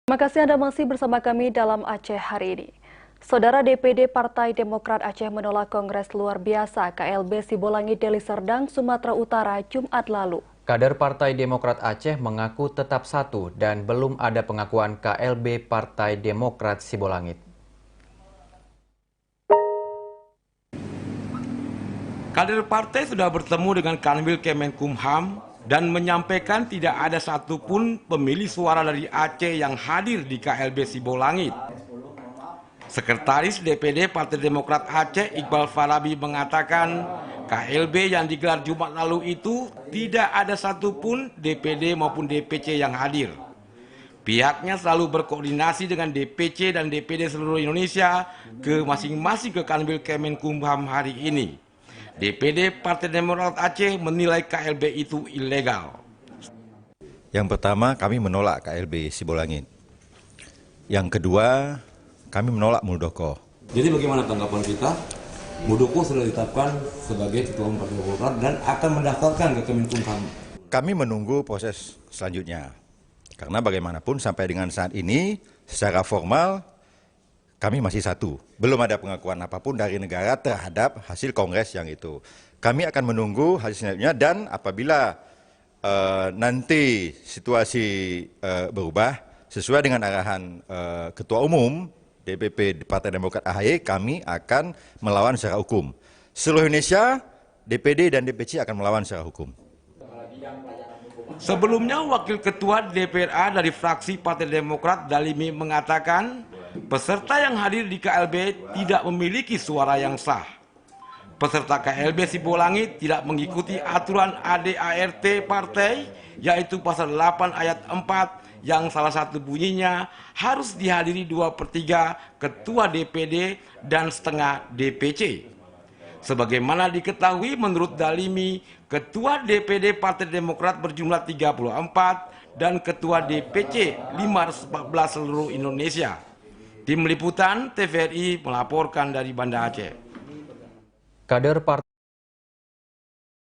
Terima kasih Anda masih bersama kami dalam Aceh hari ini. Saudara DPD Partai Demokrat Aceh menolak Kongres Luar Biasa KLB Sibolangit Deli Serdang, Sumatera Utara, Jumat lalu. Kader Partai Demokrat Aceh mengaku tetap satu dan belum ada pengakuan KLB Partai Demokrat Sibolangit. Kader partai sudah bertemu dengan Kanwil Kemenkumham dan menyampaikan tidak ada satupun pemilih suara dari Aceh yang hadir di KLB Sibolangit. Sekretaris DPD Partai Demokrat Aceh Iqbal Farabi mengatakan KLB yang digelar Jumat lalu itu tidak ada satupun DPD maupun DPC yang hadir. Pihaknya selalu berkoordinasi dengan DPC dan DPD seluruh Indonesia ke masing-masing ke Kanwil Kemenkumham hari ini. DPD Partai Demokrat Aceh menilai KLB itu ilegal. Yang pertama, kami menolak KLB Sibolangit. Yang kedua, kami menolak Muldoko. Jadi bagaimana tanggapan kita? Muldoko sudah ditetapkan sebagai Ketua Umum Partai Demokrat dan akan mendaftarkan ke Kemenkumham. Kami menunggu proses selanjutnya. Karena bagaimanapun sampai dengan saat ini, secara formal, kami masih satu. Belum ada pengakuan apapun dari negara terhadap hasil kongres yang itu. Kami akan menunggu hasil selanjutnya dan apabila nanti situasi berubah sesuai dengan arahan Ketua Umum DPP Partai Demokrat AHY, kami akan melawan secara hukum. Seluruh Indonesia, DPD dan DPC akan melawan secara hukum. Sebelumnya, Wakil Ketua DPRA dari fraksi Partai Demokrat Dalimi mengatakan peserta yang hadir di KLB tidak memiliki suara yang sah. Peserta KLB Sibolangit tidak mengikuti aturan ADART partai, yaitu pasal 8 ayat 4 yang salah satu bunyinya harus dihadiri 2/3 ketua DPD dan setengah DPC. Sebagaimana diketahui menurut Dalimi, ketua DPD Partai Demokrat berjumlah 34 dan ketua DPC 514 seluruh Indonesia. Tim Liputan TVRI melaporkan dari Banda Aceh. Kader Partai